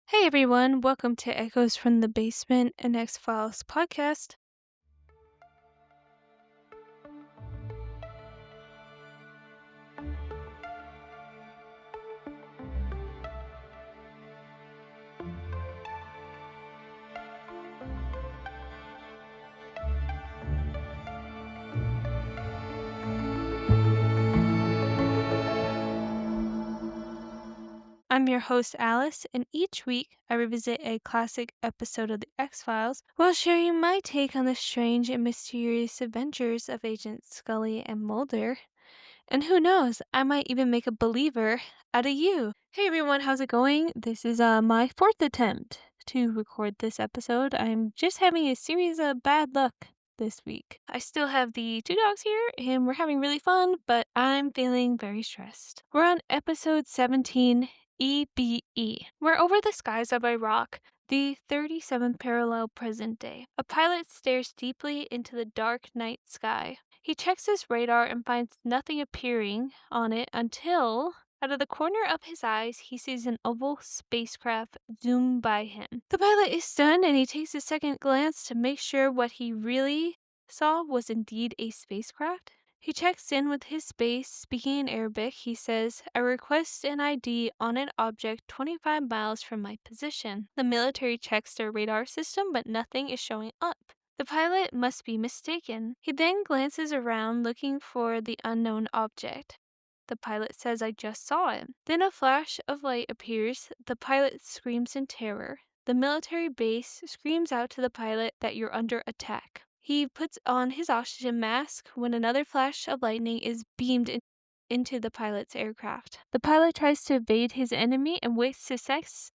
Hey everyone, welcome to Echoes from the Basement, an X-Files podcast. I'm your host Alice, and each week I revisit a classic episode of the X-Files while sharing my take on the strange and mysterious adventures of Agents Scully and Mulder. And who knows, I might even make a believer out of you. Hey everyone, how's it going? This is my fourth attempt to record this episode. I'm just having a series of bad luck this week. I still have the two dogs here and we're having really fun, but I'm feeling very stressed. We're on episode 17, E.B.E. We're over the skies of Iraq, the 37th parallel present day. A pilot stares deeply into the dark night sky. He checks his radar and finds nothing appearing on it until, out of the corner of his eyes, he sees an oval spacecraft zoom by him. The pilot is stunned and he takes a second glance to make sure what he really saw was indeed a spacecraft. He checks in with his base. Speaking in Arabic, he says, "I request an ID on an object 25 miles from my position." The military checks their radar system, but nothing is showing up. The pilot must be mistaken. He then glances around looking for the unknown object. The pilot says, "I just saw it." Then a flash of light appears. The pilot screams in terror. The military base screams out to the pilot that you're under attack. He puts on his oxygen mask when another flash of lightning is beamed into the pilot's aircraft. The pilot tries to evade his enemy, and with success,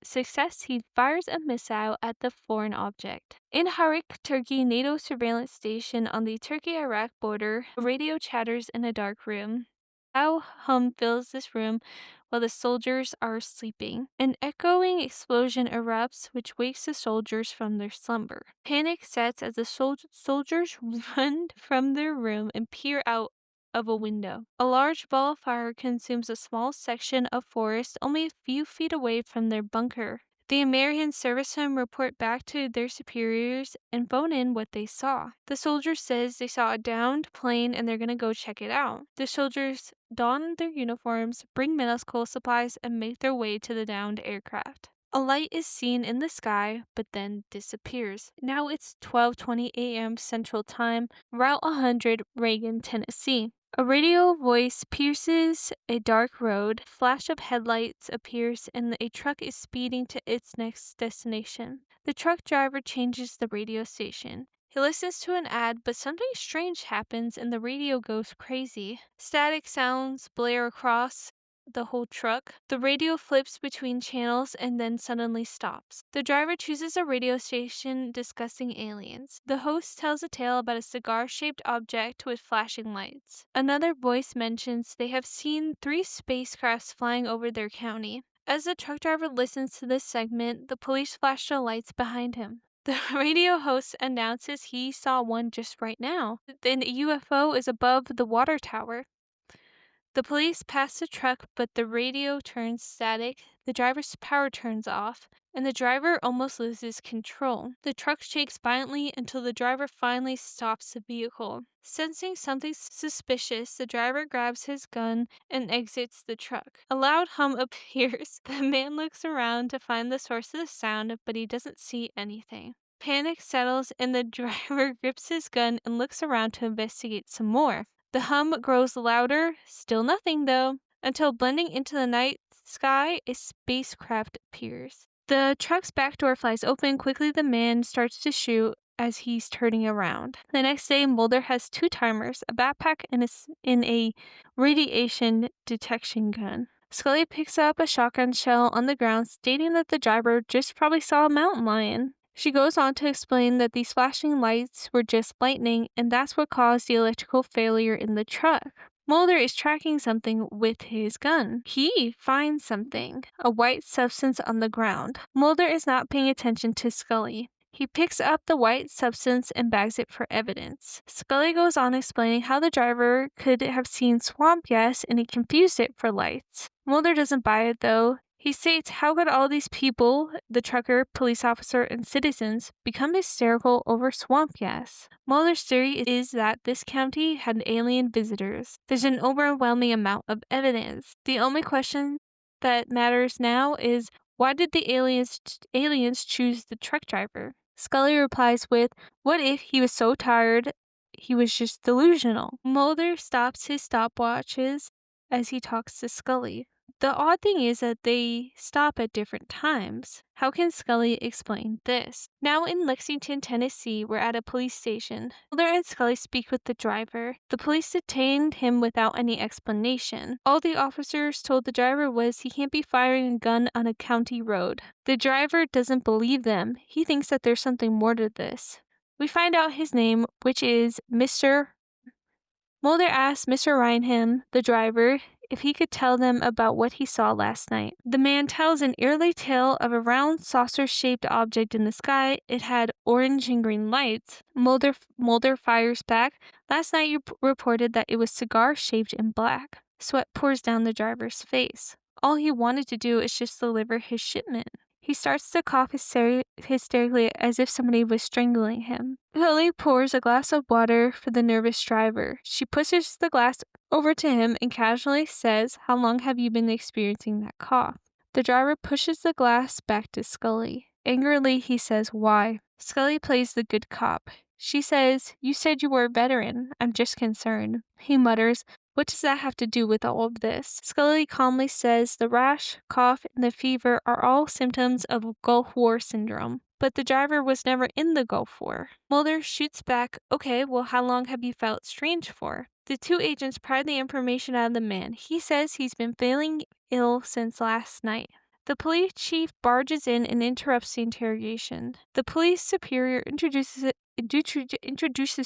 he fires a missile at the foreign object. In Harik, Turkey, NATO surveillance station on the Turkey-Iraq border, a radio chatters in a dark room. Loud hum fills this room while the soldiers are sleeping. An echoing explosion erupts, which wakes the soldiers from their slumber. Panic sets as the soldiers run from their room and peer out of a window. A large ball of fire consumes a small section of forest only a few feet away from their bunker. The American servicemen report back to their superiors and phone in what they saw. The soldier says they saw a downed plane and they're going to go check it out. The soldiers don their uniforms, bring medical supplies, and make their way to the downed aircraft. A light is seen in the sky, but then disappears. Now it's 12:20 a.m. Central Time, Route 100, Reagan, Tennessee. A radio voice pierces a dark road, a flash of headlights appears, and a truck is speeding to its next destination. The truck driver changes the radio station. He listens to an ad, but something strange happens and the radio goes crazy. Static sounds blare across the whole truck. The radio flips between channels and then suddenly stops. The driver chooses a radio station discussing aliens. The host tells a tale about a cigar-shaped object with flashing lights. Another voice mentions they have seen 3 spacecrafts flying over their county. As the truck driver listens to this segment, the police flash the lights behind him. The radio host announces he saw one just right now. The UFO is above the water tower. The police pass the truck, but the radio turns static, the driver's power turns off, and the driver almost loses control. The truck shakes violently until the driver finally stops the vehicle. Sensing something suspicious, the driver grabs his gun and exits the truck. A loud hum appears. The man looks around to find the source of the sound, but he doesn't see anything. Panic settles and the driver grips his gun and looks around to investigate some more. The hum grows louder, still nothing though, until blending into the night sky, a spacecraft appears. The truck's back door flies open. Quickly, the man starts to shoot as he's turning around. The next day, Mulder has 2 timers, a backpack, and a radiation detection gun. Scully picks up a shotgun shell on the ground, stating that the driver just probably saw a mountain lion. She goes on to explain that these flashing lights were just lightning, and that's what caused the electrical failure in the truck. Mulder is tracking something with his gun. He finds something, a white substance on the ground. Mulder is not paying attention to Scully. He picks up the white substance and bags it for evidence. Scully goes on explaining how the driver could have seen swamp gas and he confused it for lights. Mulder doesn't buy it though. He states, how could all these people, the trucker, police officer, and citizens, become hysterical over swamp gas? Mulder's theory is that this county had alien visitors. There's an overwhelming amount of evidence. The only question that matters now is, why did the aliens choose the truck driver? Scully replies with, what if he was so tired he was just delusional? Mulder stops his stopwatches as he talks to Scully. The odd thing is that they stop at different times. How can Scully explain this? Now in Lexington, Tennessee, we're at a police station. Mulder and Scully speak with the driver. The police detained him without any explanation. All the officers told the driver was he can't be firing a gun on a county road. The driver doesn't believe them. He thinks that there's something more to this. We find out his name, which is Mr. Mulder asked Mr. Rhineham, the driver, if he could tell them about what he saw last night. The man tells an eerie tale of a round saucer-shaped object in the sky. It had orange and green lights. Mulder fires back. Last night you reported that it was cigar-shaped and black. Sweat pours down the driver's face. All he wanted to do is just deliver his shipment. He starts to cough hysterically as if somebody was strangling him. Scully pours a glass of water for the nervous driver. She pushes the glass over to him and casually says, how long have you been experiencing that cough? The driver pushes the glass back to Scully. Angrily, he says, why? Scully plays the good cop. She says, you said you were a veteran. I'm just concerned. He mutters, what does that have to do with all of this? Scully calmly says the rash, cough, and the fever are all symptoms of Gulf War syndrome. But the driver was never in the Gulf War. Mulder shoots back, okay, well, how long have you felt strange for? The two agents pry the information out of the man. He says he's been feeling ill since last night. The police chief barges in and interrupts the interrogation. The police superior introduces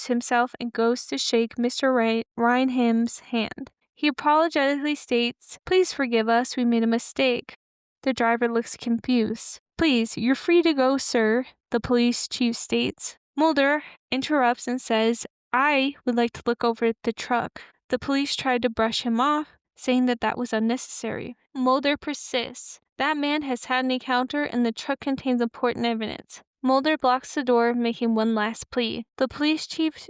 himself and goes to shake Mr. Rhineham's hand. He apologetically states, please forgive us, we made a mistake. The driver looks confused. Please, you're free to go, sir, the police chief states. Mulder interrupts and says, I would like to look over at the truck. The police tried to brush him off, saying that was unnecessary. Mulder persists. That man has had an encounter and the truck contains important evidence. Mulder blocks the door, making one last plea. The police chief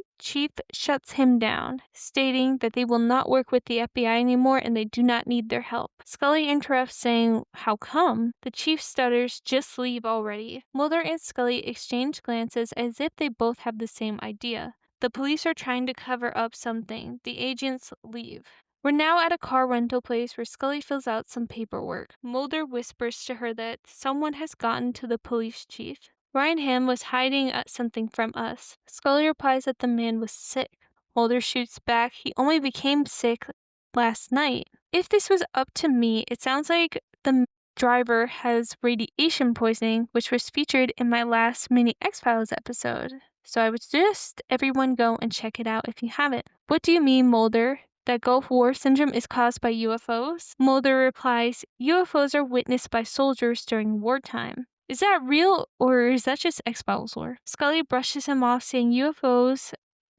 shuts him down, stating that they will not work with the FBI anymore and they do not need their help. Scully interrupts, saying, how come? The chief stutters, just leave already. Mulder and Scully exchange glances as if they both have the same idea. The police are trying to cover up something. The agents leave. We're now at a car rental place where Scully fills out some paperwork. Mulder whispers to her that someone has gotten to the police chief. Rhineham was hiding something from us. Scully replies that the man was sick. Mulder shoots back, he only became sick last night. If this was up to me, it sounds like the driver has radiation poisoning, which was featured in my last mini X-Files episode. So I would suggest everyone go and check it out if you haven't. What do you mean, Mulder? That Gulf War syndrome is caused by UFOs? Mulder replies, UFOs are witnessed by soldiers during wartime. Is that real, or is that just X-Files lore? Scully brushes him off, saying those UFOs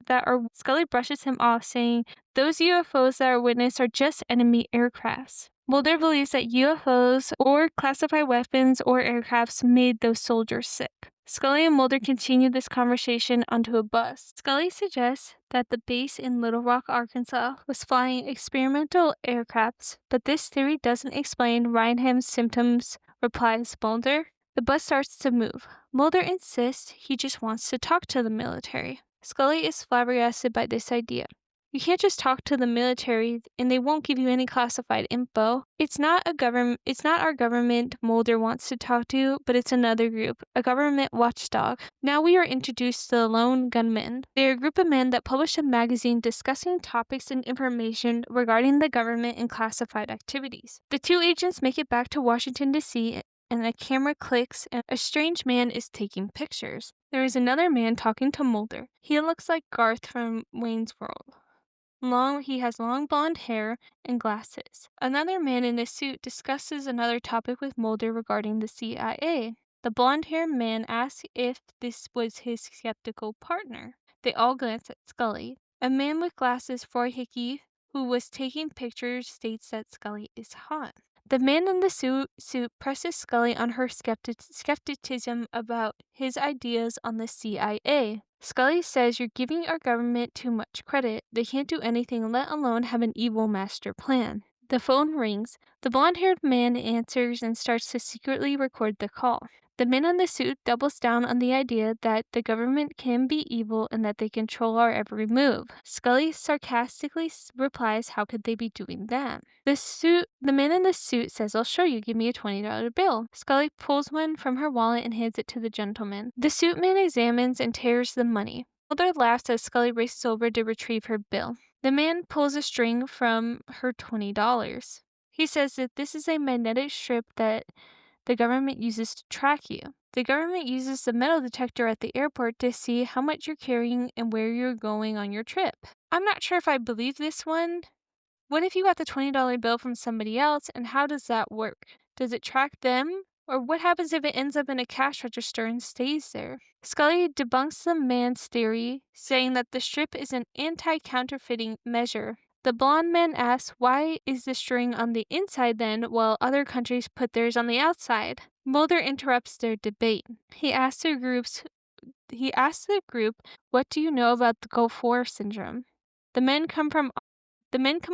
that are witnessed are just enemy aircrafts. Mulder believes that UFOs or classified weapons or aircrafts made those soldiers sick. Scully and Mulder continue this conversation onto a bus. Scully suggests that the base in Little Rock, Arkansas was flying experimental aircrafts, but this theory doesn't explain Rhineham's symptoms, replies Mulder. The bus starts to move. Mulder insists he just wants to talk to the military. Scully is flabbergasted by this idea. You can't just talk to the military and they won't give you any classified info. It's not our government Mulder wants to talk to, but it's another group, a government watchdog. Now we are introduced to the Lone Gunmen. They are a group of men that publish a magazine discussing topics and information regarding the government and classified activities. The two agents make it back to Washington, D.C., and a camera clicks and a strange man is taking pictures. There is another man talking to Mulder. He looks like Garth from Wayne's World. He has long blonde hair and glasses. Another man in a suit discusses another topic with Mulder regarding the CIA. The blonde-haired man asks if this was his skeptical partner. They all glance at Scully. A man with glasses, Hickey, who was taking pictures, states that Scully is hot. The man in the suit presses Scully on her skepticism about his ideas on the CIA. Scully says, "You're giving our government too much credit. They can't do anything, let alone have an evil master plan." The phone rings. The blonde-haired man answers and starts to secretly record the call. The man in the suit doubles down on the idea that the government can be evil and that they control our every move. Scully sarcastically replies, "How could they be doing that?" The man in the suit says, "I'll show you. Give me a $20 bill." Scully pulls one from her wallet and hands it to the gentleman. The suit man examines and tears the money. Mulder laughs as Scully races over to retrieve her bill. The man pulls a string from her $20. He says that this is a magnetic strip that the government uses to track you. The government uses the metal detector at the airport to see how much you're carrying and where you're going on your trip. I'm not sure if I believe this one. What if you got the $20 bill from somebody else, and how does that work? Does it track them? Or what happens if it ends up in a cash register and stays there? Scully debunks the man's theory, saying that the strip is an anti-counterfeiting measure. The blonde man asks, why is the string on the inside then, while other countries put theirs on the outside? Mulder interrupts their debate. He asks the group, "What do you know about the Gulf War syndrome?" The men come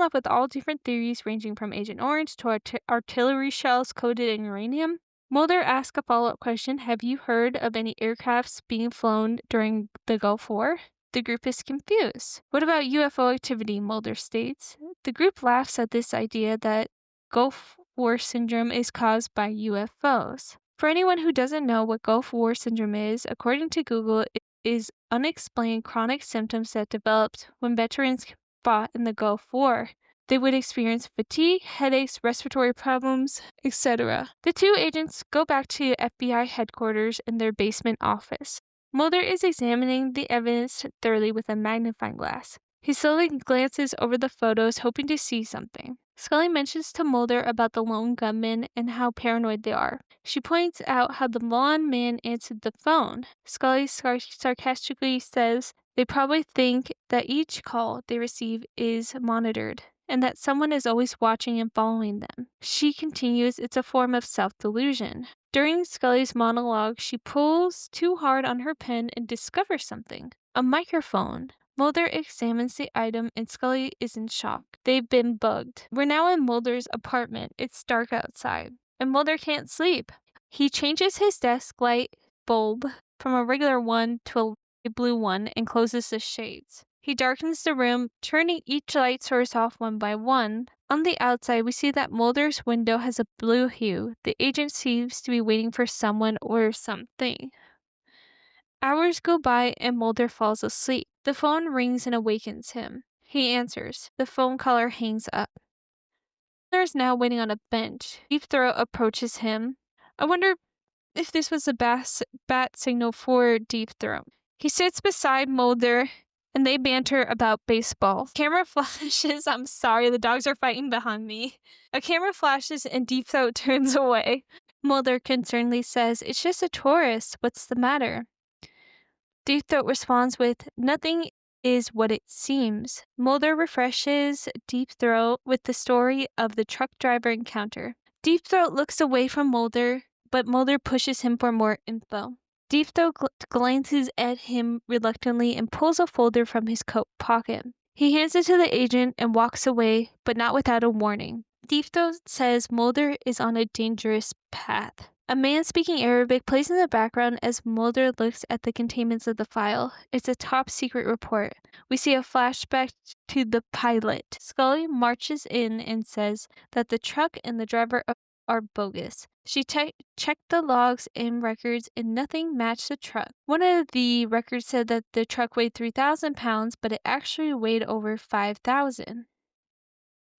up with all different theories, ranging from Agent Orange to artillery shells coated in uranium. Mulder asks a follow-up question: "Have you heard of any aircrafts being flown during the Gulf War?" The group is confused. "What about UFO activity?" Mulder states. The group laughs at this idea that Gulf War syndrome is caused by UFOs. For anyone who doesn't know what Gulf War syndrome is, according to Google, it is unexplained chronic symptoms that developed when veterans fought in the Gulf War. They would experience fatigue, headaches, respiratory problems, etc. The two agents go back to FBI headquarters in their basement office. Mulder is examining the evidence thoroughly with a magnifying glass. He slowly glances over the photos, hoping to see something. Scully mentions to Mulder about the lone gunmen and how paranoid they are. She points out how the blonde man answered the phone. Scully sarcastically says they probably think that each call they receive is monitored, and that someone is always watching and following them. She continues, it's a form of self-delusion. During Scully's monologue, she pulls too hard on her pen and discovers something: a microphone. Mulder examines the item and Scully is in shock. They've been bugged. We're now in Mulder's apartment. It's dark outside, and Mulder can't sleep. He changes his desk light bulb from a regular one to a blue one and closes the shades. He darkens the room, turning each light source off one by one. On the outside, we see that Mulder's window has a blue hue. The agent seems to be waiting for someone or something. Hours go by and Mulder falls asleep. The phone rings and awakens him. He answers. The phone caller hangs up. Mulder is now waiting on a bench. Deep Throat approaches him. I wonder if this was a bat signal for Deep Throat. He sits beside Mulder and they banter about baseball. Camera flashes. I'm sorry, the dogs are fighting behind me. A camera flashes and Deep Throat turns away. Mulder concernedly says, "It's just a tourist. What's the matter?" Deep Throat responds with, "Nothing is what it seems." Mulder refreshes Deep Throat with the story of the truck driver encounter. Deep Throat looks away from Mulder, but Mulder pushes him for more info. Deep Throat glances at him reluctantly and pulls a folder from his coat pocket. He hands it to the agent and walks away, but not without a warning. Deep Throat says Mulder is on a dangerous path. A man speaking Arabic plays in the background as Mulder looks at the containments of the file. It's a top secret report. We see a flashback to the pilot. Scully marches in and says that the truck and the driver are bogus. She checked the logs and records and nothing matched the truck. One of the records said that the truck weighed 3,000 pounds, but it actually weighed over 5,000.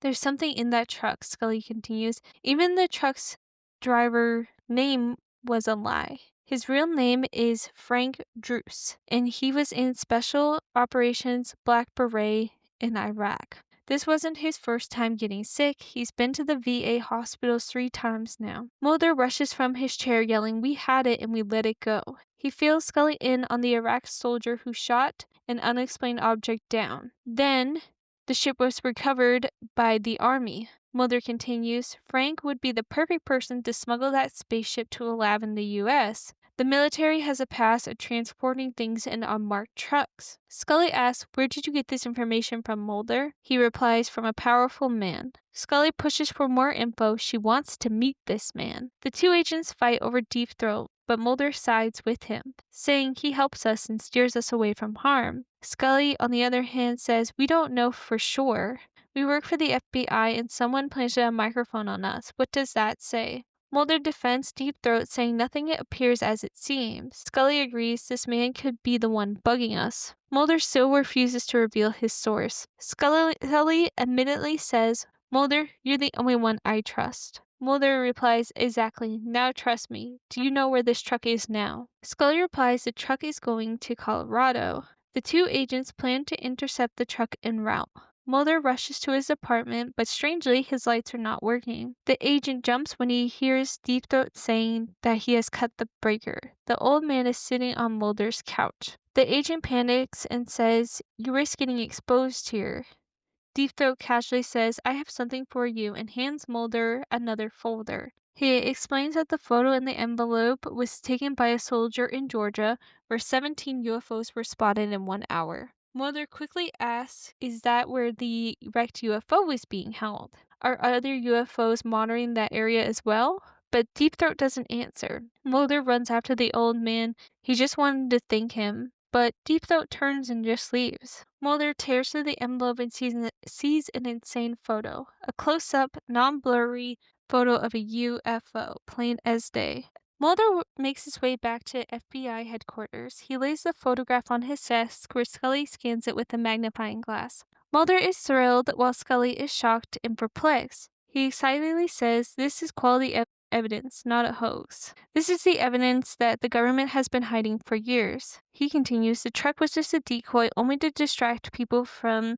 There's something in that truck, Scully continues. Even the truck's driver name was a lie. His real name is Frank Druce, and he was in Special Operations Black Beret in Iraq. This wasn't his first time getting sick. He's been to the VA hospitals 3 times now. Mulder rushes from his chair yelling, "We had it and we let it go." He fills Scully in on the Iraq soldier who shot an unexplained object down. Then the ship was recovered by the army. Mulder continues, Frank would be the perfect person to smuggle that spaceship to a lab in the US. The military has a past of transporting things in unmarked trucks. Scully asks, where did you get this information from, Mulder? He replies, from a powerful man. Scully pushes for more info. She wants to meet this man. The two agents fight over Deep Throat, but Mulder sides with him, saying he helps us and steers us away from harm. Scully, on the other hand, says, we don't know for sure. We work for the FBI and someone planted a microphone on us. What does that say? Mulder defends Deep Throat, saying nothing appears as it seems. Scully agrees this man could be the one bugging us. Mulder still refuses to reveal his source. Scully admittedly says, Mulder, you're the only one I trust. Mulder replies, exactly, now trust me. Do you know where this truck is now? Scully replies the truck is going to Colorado. The two agents plan to intercept the truck en route. Mulder rushes to his apartment, but strangely, his lights are not working. The agent jumps when he hears Deep Throat saying that he has cut the breaker. The old man is sitting on Mulder's couch. The agent panics and says, you risk getting exposed here. Deep Throat casually says, I have something for you, and hands Mulder another folder. He explains that the photo in the envelope was taken by a soldier in Georgia, where 17 UFOs were spotted in 1 hour. Mulder quickly asks, is that where the wrecked UFO was being held? Are other UFOs monitoring that area as well? But Deep Throat doesn't answer. Mulder runs after the old man. He just wanted to thank him. But Deep Throat turns and just leaves. Mulder tears through the envelope and sees an insane photo. A close-up, non-blurry photo of a UFO, plain as day. Mulder makes his way back to FBI headquarters. He lays the photograph on his desk where Scully scans it with a magnifying glass. Mulder is thrilled while Scully is shocked and perplexed. He excitedly says, this is quality evidence, not a hoax. This is the evidence that the government has been hiding for years. He continues, the truck was just a decoy only to distract people from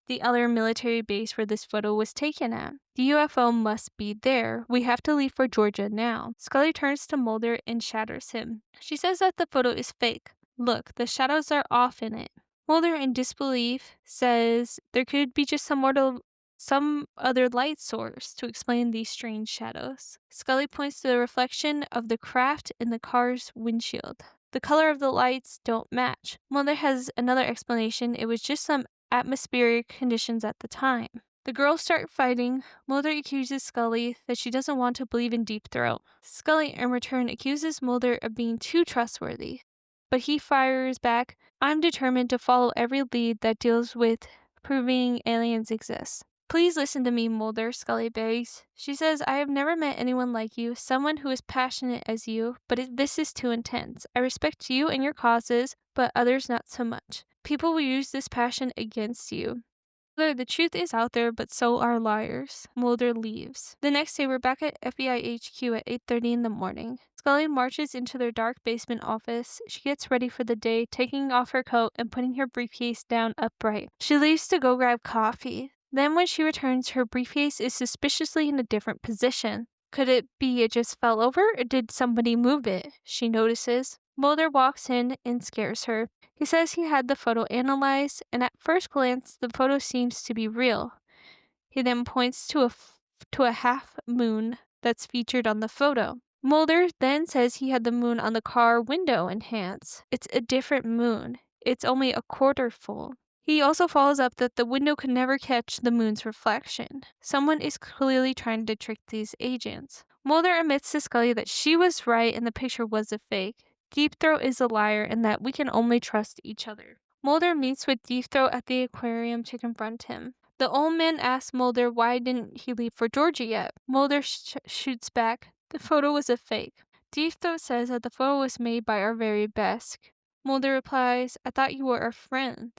the other military base where this photo was taken at. The UFO must be there. We have to leave for Georgia now. Scully turns to Mulder and shatters him. She says that the photo is fake. Look, the shadows are off in it. Mulder, in disbelief, says there could be just some other light source to explain these strange shadows. Scully points to the reflection of the craft in the car's windshield. The color of the lights don't match. Mulder has another explanation. It was just some atmospheric conditions at the time. The girls start fighting. Mulder accuses Scully that she doesn't want to believe in Deep Throat. Scully, in return, accuses Mulder of being too trustworthy. But he fires back, I'm determined to follow every lead that deals with proving aliens exist. Please listen to me, Mulder, Scully begs. She says, I have never met anyone like you, someone who is passionate as you, but this is too intense. I respect you and your causes, but others not so much. People will use this passion against you. Mulder, the truth is out there, but so are liars. Mulder leaves. The next day, we're back at FBI HQ at 8:30 in the morning. Scully marches into their dark basement office. She gets ready for the day, taking off her coat and putting her briefcase down upright. She leaves to go grab coffee. Then when she returns, her briefcase is suspiciously in a different position. Could it be it just fell over, or did somebody move it? She notices. Mulder walks in and scares her. He says he had the photo analyzed, and at first glance, the photo seems to be real. He then points to a half moon that's featured on the photo. Mulder then says he had the moon on the car window enhanced. It's a different moon. It's only a quarter full. He also follows up that the window could never catch the moon's reflection. Someone is clearly trying to trick these agents. Mulder admits to Scully that she was right and the picture was a fake. Deep Throat is a liar and that we can only trust each other. Mulder meets with Deep Throat at the aquarium to confront him. The old man asks Mulder why didn't he leave for Georgia yet. Mulder shoots back. The photo was a fake. Deep Throat says that the photo was made by our very best. Mulder replies, I thought you were our friend.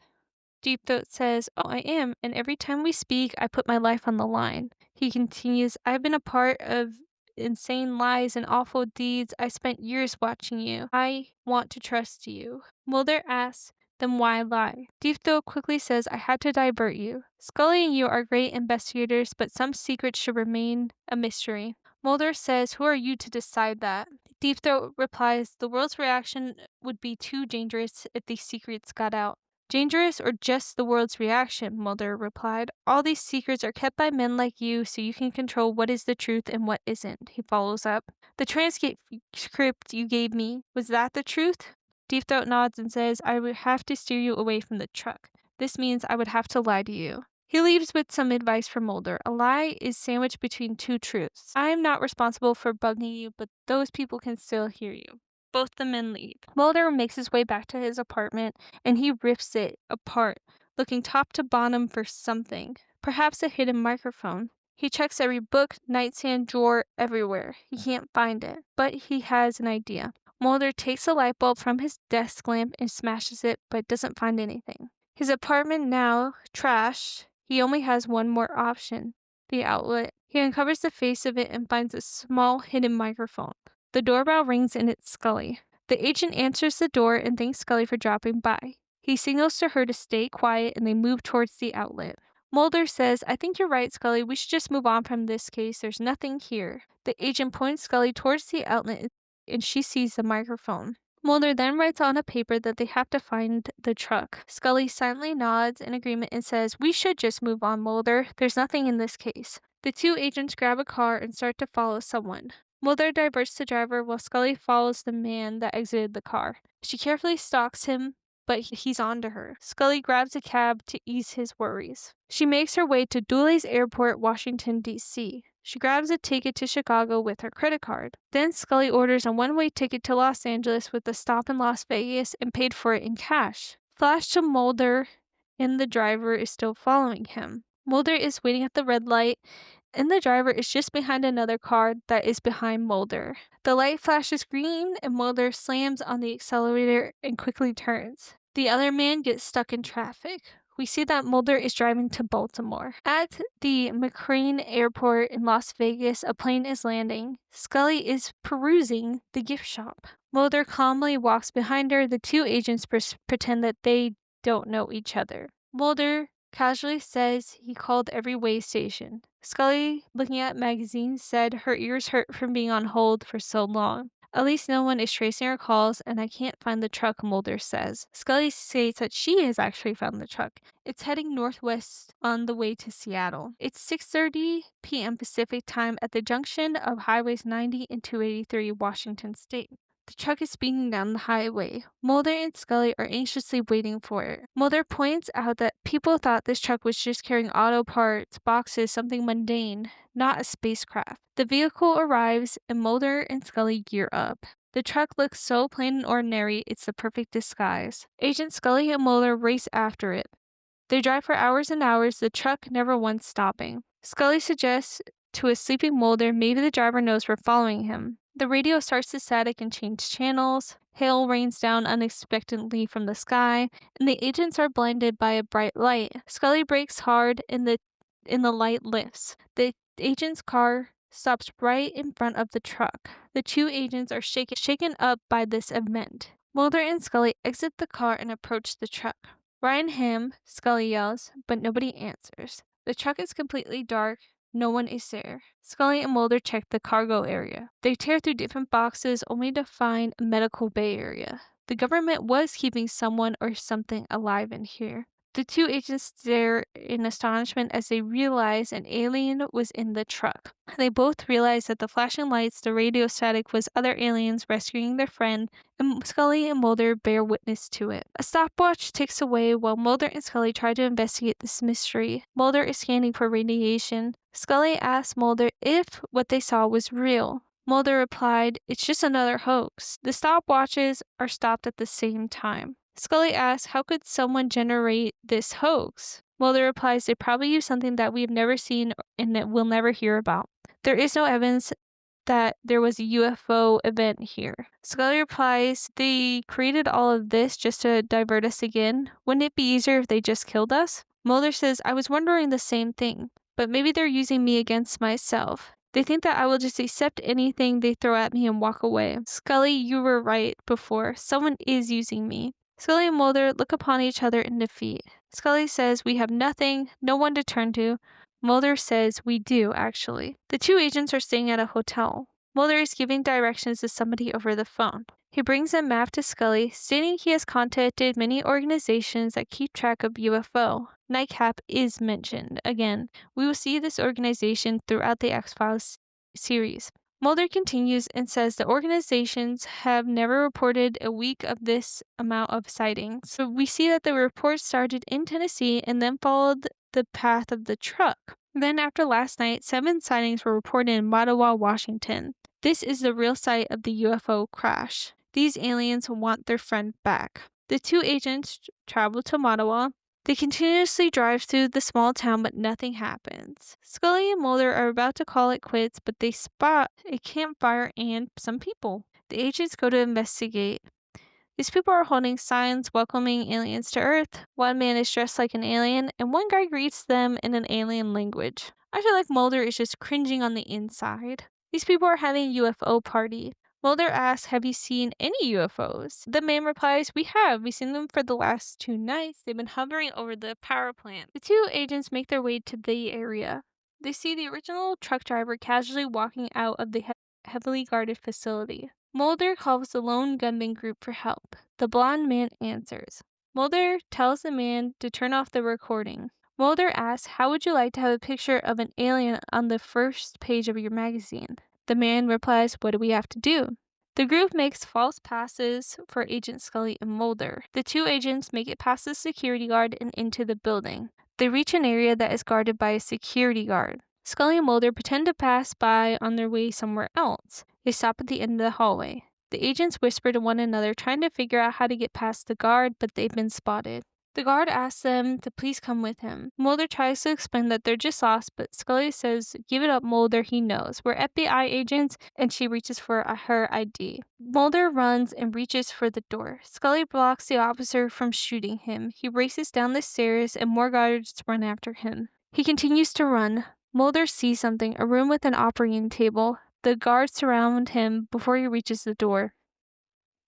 Deep Throat says, oh, I am, and every time we speak, I put my life on the line. He continues, I've been a part of insane lies and awful deeds. I spent years watching you. I want to trust you. Mulder asks, then why lie? Deep Throat quickly says, I had to divert you. Scully and you are great investigators, but some secrets should remain a mystery. Mulder says, who are you to decide that? Deep Throat replies, the world's reaction would be too dangerous if these secrets got out. Dangerous or just the world's reaction, Mulder replied. All these secrets are kept by men like you so you can control what is the truth and what isn't, he follows up. The transcript you gave me, was that the truth? Deep Throat nods and says, I would have to steer you away from the truck. This means I would have to lie to you. He leaves with some advice for Mulder. A lie is sandwiched between two truths. I am not responsible for bugging you, but those people can still hear you. Both the men leave. Mulder makes his way back to his apartment, and he rips it apart, looking top to bottom for something. Perhaps a hidden microphone. He checks every book, nightstand, drawer, everywhere. He can't find it, but he has an idea. Mulder takes a light bulb from his desk lamp and smashes it, but doesn't find anything. His apartment now trashed, he only has one more option, the outlet. He uncovers the face of it and finds a small hidden microphone. The doorbell rings and it's Scully. The agent answers the door and thanks Scully for dropping by. He signals to her to stay quiet and they move towards the outlet. Mulder says, I think you're right, Scully. We should just move on from this case. There's nothing here. The agent points Scully towards the outlet and she sees the microphone. Mulder then writes on a paper that they have to find the truck. Scully silently nods in agreement and says, we should just move on, Mulder. There's nothing in this case. The two agents grab a car and start to follow someone. Mulder diverts the driver while Scully follows the man that exited the car. She carefully stalks him, but he's on to her. Scully grabs a cab to ease his worries. She makes her way to Dulles Airport, Washington, D.C. She grabs a ticket to Chicago with her credit card. Then Scully orders a one-way ticket to Los Angeles with a stop in Las Vegas and paid for it in cash. Flash to Mulder, and the driver is still following him. Mulder is waiting at the red light, and the driver is just behind another car that is behind Mulder. The light flashes green, and Mulder slams on the accelerator and quickly turns. The other man gets stuck in traffic. We see that Mulder is driving to Baltimore. At the McCrane Airport in Las Vegas, a plane is landing. Scully is perusing the gift shop. Mulder calmly walks behind her. The two agents pretend that they don't know each other. Mulder casually says he called every way station. Scully, looking at magazines, said her ears hurt from being on hold for so long. At least no one is tracing her calls, and I can't find the truck, Mulder says. Scully states that she has actually found the truck. It's heading northwest on the way to Seattle. It's 6:30 p.m. Pacific time at the junction of Highways 90 and 283, Washington State. The truck is speeding down the highway. Mulder and Scully are anxiously waiting for it. Mulder points out that people thought this truck was just carrying auto parts, boxes, something mundane, not a spacecraft. The vehicle arrives and Mulder and Scully gear up. The truck looks so plain and ordinary, it's the perfect disguise. Agent Scully and Mulder race after it. They drive for hours and hours, the truck never once stopping. Scully suggests to a sleeping Mulder maybe the driver knows we're following him. The radio starts to static and change channels. Hail rains down unexpectedly from the sky, and the agents are blinded by a bright light. Scully brakes hard, and the light lifts. The agent's car stops right in front of the truck. The two agents are shaken up by this event. Mulder and Scully exit the car and approach the truck. Ryan Ham, Scully yells, but nobody answers. The truck is completely dark. No one is there. Scully and Mulder check the cargo area. They tear through different boxes only to find a medical bay area. The government was keeping someone or something alive in here. The two agents stare in astonishment as they realize an alien was in the truck. They both realize that the flashing lights, the radio static was other aliens rescuing their friend, and Scully and Mulder bear witness to it. A stopwatch ticks away while Mulder and Scully try to investigate this mystery. Mulder is scanning for radiation. Scully asks Mulder if what they saw was real. Mulder replied, it's just another hoax. The stopwatches are stopped at the same time. Scully asks, how could someone generate this hoax? Mulder replies, they probably used something that we've never seen and that we'll never hear about. There is no evidence that there was a UFO event here. Scully replies, they created all of this just to divert us again. Wouldn't it be easier if they just killed us? Mulder says, I was wondering the same thing, but maybe they're using me against myself. They think that I will just accept anything they throw at me and walk away. Scully, you were right before. Someone is using me. Scully and Mulder look upon each other in defeat. Scully says, we have nothing, no one to turn to. Mulder says, we do, actually. The two agents are staying at a hotel. Mulder is giving directions to somebody over the phone. He brings a map to Scully, stating he has contacted many organizations that keep track of UFO. NICAP is mentioned. Again, we will see this organization throughout the X-Files series. Mulder continues and says the organizations have never reported a week of this amount of sightings. So we see that the reports started in Tennessee and then followed the path of the truck. Then after last night, 7 sightings were reported in Mattawa, Washington. This is the real site of the UFO crash. These aliens want their friend back. The 2 agents travel to Mattawa. They continuously drive through the small town, but nothing happens. Scully and Mulder are about to call it quits, but they spot a campfire and some people. The agents go to investigate. These people are holding signs welcoming aliens to Earth. One man is dressed like an alien, and one guy greets them in an alien language. I feel like Mulder is just cringing on the inside. These people are having a UFO party. Mulder asks, have you seen any UFOs? The man replies, we have. We've seen them for the last 2 nights. They've been hovering over the power plant. The 2 agents make their way to the area. They see the original truck driver casually walking out of the heavily guarded facility. Mulder calls the lone gunman group for help. The blonde man answers. Mulder tells the man to turn off the recording. Mulder asks, how would you like to have a picture of an alien on the first page of your magazine? The man replies, what do we have to do? The group makes false passes for Agent Scully and Mulder. The 2 agents make it past the security guard and into the building. They reach an area that is guarded by a security guard. Scully and Mulder pretend to pass by on their way somewhere else. They stop at the end of the hallway. The agents whisper to one another, trying to figure out how to get past the guard, but they've been spotted. The guard asks them to please come with him. Mulder tries to explain that they're just lost, but Scully says, give it up, Mulder, he knows. We're FBI agents, and she reaches for her ID. Mulder runs and reaches for the door. Scully blocks the officer from shooting him. He races down the stairs, and more guards run after him. He continues to run. Mulder sees something, a room with an operating table. The guards surround him before he reaches the door.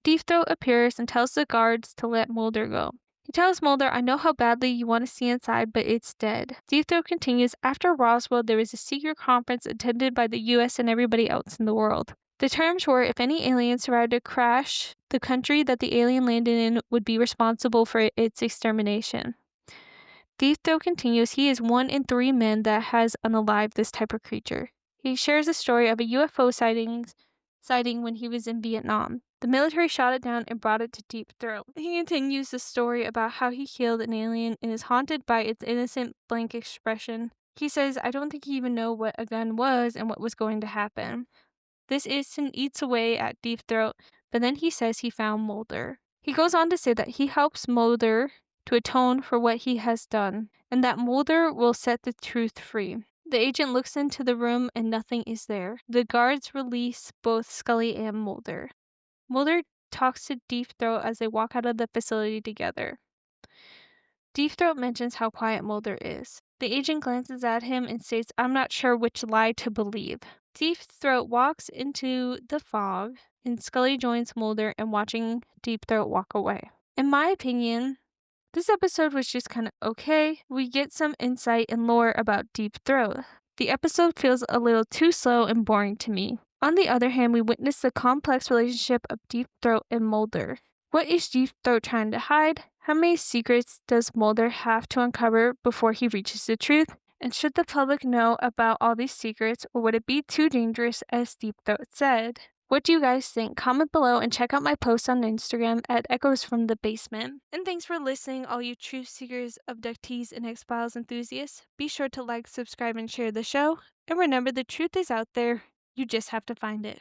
Deep Throat appears and tells the guards to let Mulder go. He tells Mulder, I know how badly you want to see inside, but it's dead. Deep Throat continues, after Roswell, there was a secret conference attended by the US and everybody else in the world. The terms were, if any alien survived a crash, the country that the alien landed in would be responsible for its extermination. Deep Throat continues, he is 1 in 3 men that has unalived this type of creature. He shares a story of a UFO sighting when he was in Vietnam. The military shot it down and brought it to Deep Throat. He continues the story about how he killed an alien and is haunted by its innocent blank expression. He says, I don't think he even knew what a gun was and what was going to happen. This instant eats away at Deep Throat, but then he says he found Mulder. He goes on to say that he helps Mulder to atone for what he has done, and that Mulder will set the truth free. The agent looks into the room and nothing is there. The guards release both Scully and Mulder. Mulder talks to Deep Throat as they walk out of the facility together. Deep Throat mentions how quiet Mulder is. The agent glances at him and states, I'm not sure which lie to believe. Deep Throat walks into the fog, and Scully joins Mulder in watching Deep Throat walk away. In my opinion, this episode was just kind of okay. We get some insight and lore about Deep Throat. The episode feels a little too slow and boring to me. On the other hand, we witness the complex relationship of Deep Throat and Mulder. What is Deep Throat trying to hide? How many secrets does Mulder have to uncover before he reaches the truth? And should the public know about all these secrets, or would it be too dangerous, as Deep Throat said? What do you guys think? Comment below and check out my post on Instagram at Echoes from the Basement. And thanks for listening, all you truth seekers, abductees, and X-Files enthusiasts. Be sure to like, subscribe, and share the show. And remember, the truth is out there. You just have to find it.